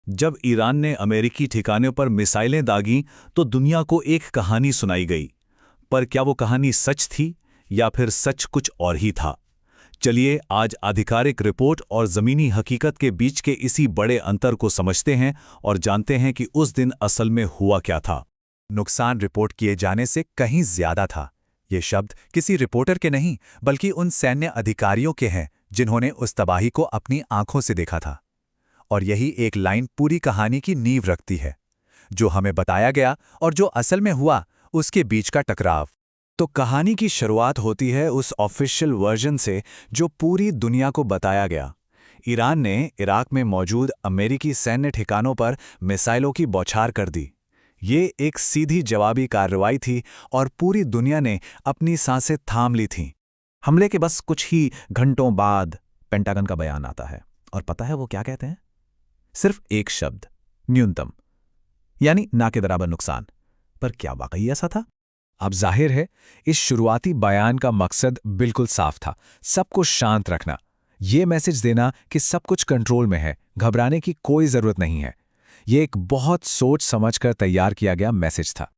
जब ईरान ने अमेरिकी ठिकानों पर मिसाइलें दागीं तो दुनिया को एक कहानी सुनाई गई। पर क्या वो कहानी सच थी या फिर सच कुछ और ही था? चलिए आज आधिकारिक रिपोर्ट और ज़मीनी हकीकत के बीच के इसी बड़े अंतर को समझते हैं और जानते हैं कि उस दिन असल में हुआ क्या था। नुकसान रिपोर्ट किए जाने से कहीं ज्यादा था। ये शब्द किसी रिपोर्टर के नहीं बल्कि उन सैन्य अधिकारियों के हैं जिन्होंने उस तबाही को अपनी आंखों से देखा था। और यही एक लाइन पूरी कहानी की नींव रखती है। जो हमें बताया गया और जो असल में हुआ, उसके बीच का टकराव। तो कहानी की शुरुआत होती है उस ऑफिशियल वर्जन से जो पूरी दुनिया को बताया गया। ईरान ने इराक में मौजूद अमेरिकी सैन्य ठिकानों पर मिसाइलों की बौछार कर दी। ये एक सीधी जवाबी कार्रवाई थी और पूरी दुनिया ने अपनी सांसें थाम ली थीं। हमले के बस कुछ ही घंटों बाद पेंटागन का बयान आता है और पता है वो क्या कहते हैं? सिर्फ एक शब्द, न्यूनतम, यानी ना के बराबर नुकसान। पर क्या वाकई ऐसा था? अब जाहिर है इस शुरुआती बयान का मकसद बिल्कुल साफ था, सबको शांत रखना, ये मैसेज देना कि सब कुछ कंट्रोल में है, घबराने की कोई जरूरत नहीं है। ये एक बहुत सोच समझकर तैयार किया गया मैसेज था।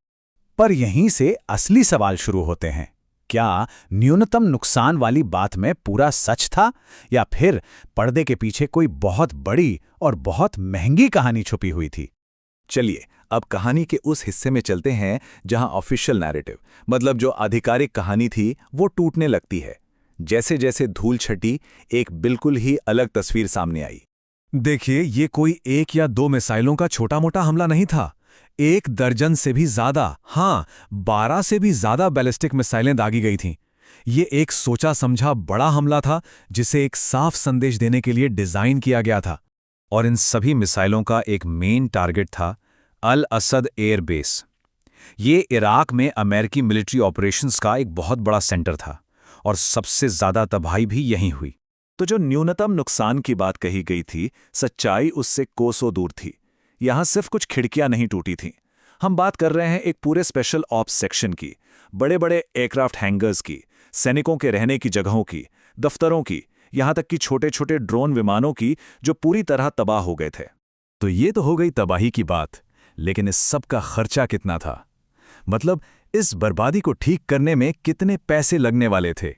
पर यहीं से असली सवाल शुरू होते हैं। क्या न्यूनतम नुकसान वाली बात में पूरा सच था या फिर पर्दे के पीछे कोई बहुत बड़ी और बहुत महंगी कहानी छुपी हुई थी? चलिए अब कहानी के उस हिस्से में चलते हैं जहां ऑफिशियल नैरेटिव, मतलब जो आधिकारिक कहानी थी, वो टूटने लगती है। जैसे जैसे धूल छटी, एक बिल्कुल ही अलग तस्वीर सामने आई। देखिए, ये कोई एक या दो मिसाइलों का छोटा मोटा हमला नहीं था। 1 दर्जन से भी ज्यादा, हाँ 12 से भी ज्यादा बैलिस्टिक मिसाइलें दागी गई थीं। ये एक सोचा समझा बड़ा हमला था जिसे एक साफ संदेश देने के लिए डिजाइन किया गया था। और इन सभी मिसाइलों का एक मेन टारगेट था अल असद एयर बेस। ये इराक में अमेरिकी मिलिट्री ऑपरेशंस का एक बहुत बड़ा सेंटर था और सबसे ज्यादा तबाही भी यहीं हुई। तो जो न्यूनतम नुकसान की बात कही गई थी, सच्चाई उससे कोसों दूर थी। यहां सिर्फ कुछ खिड़कियां नहीं टूटी थीं। हम बात कर रहे हैं एक पूरे स्पेशल ऑप्स सेक्शन की, बड़े बड़े एयरक्राफ्ट हैंगर्स की, सैनिकों के रहने की जगहों की, दफ्तरों की, यहां तक कि छोटे छोटे ड्रोन विमानों की, जो पूरी तरह तबाह हो गए थे। तो ये तो हो गई तबाही की बात, लेकिन इस सब का खर्चा कितना था? मतलब इस बर्बादी को ठीक करने में कितने पैसे लगने वाले थे?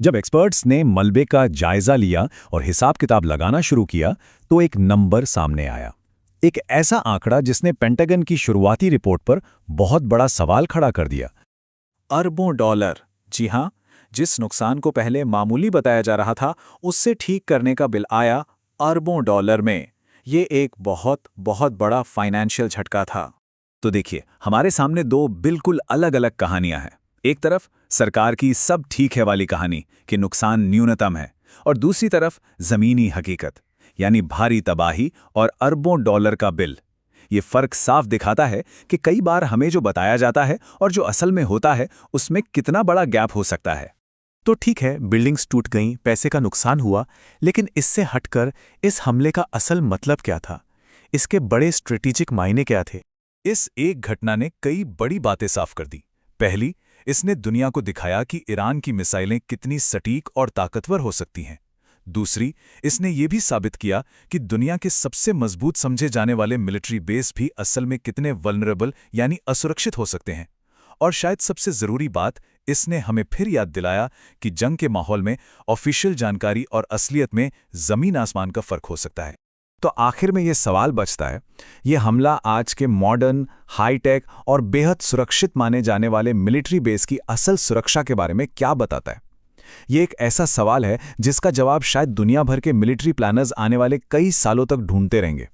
जब एक्सपर्ट्स ने मलबे का जायजा लिया और हिसाब किताब लगाना शुरू किया तो एक नंबर सामने आया। एक ऐसा आंकड़ा जिसने पेंटागन की शुरुआती रिपोर्ट पर बहुत बड़ा सवाल खड़ा कर दिया। अरबों डॉलर। जी हां, जिस नुकसान को पहले मामूली बताया जा रहा था, उससे ठीक करने का बिल आया अरबों डॉलर में। ये एक बहुत बहुत बड़ा फाइनेंशियल झटका था। तो देखिए, हमारे सामने दो बिल्कुल अलग अलग कहानियां हैं। एक तरफ सरकार की सब ठीक है वाली कहानी कि नुकसान न्यूनतम है, और दूसरी तरफ जमीनी हकीकत, यानी भारी तबाही और अरबों डॉलर का बिल। ये फर्क साफ दिखाता है कि कई बार हमें जो बताया जाता है और जो असल में होता है, उसमें कितना बड़ा गैप हो सकता है। तो ठीक है, बिल्डिंग्स टूट गईं, पैसे का नुकसान हुआ, लेकिन इससे हटकर इस हमले का असल मतलब क्या था? इसके बड़े स्ट्रेटेजिक मायने क्या थे? इस एक घटना ने कई बड़ी बातें साफ कर दी। पहली, इसने दुनिया को दिखाया कि ईरान की मिसाइलें कितनी सटीक और ताकतवर हो सकती हैं। दूसरी, इसने ये भी साबित किया कि दुनिया के सबसे मजबूत समझे जाने वाले मिलिट्री बेस भी असल में कितने वल्नरेबल यानी असुरक्षित हो सकते हैं। और शायद सबसे ज़रूरी बात, इसने हमें फिर याद दिलाया कि जंग के माहौल में ऑफिशियल जानकारी और असलियत में ज़मीन आसमान का फ़र्क हो सकता है। तो आखिर में ये सवाल बचता है, ये हमला आज के मॉडर्न, हाईटेक और बेहद सुरक्षित माने जाने वाले मिलिट्री बेस की असल सुरक्षा के बारे में क्या बताता है? ये एक ऐसा सवाल है जिसका जवाब शायद दुनिया भर के मिलिट्री प्लानर्स आने वाले कई सालों तक ढूंढते रहेंगे।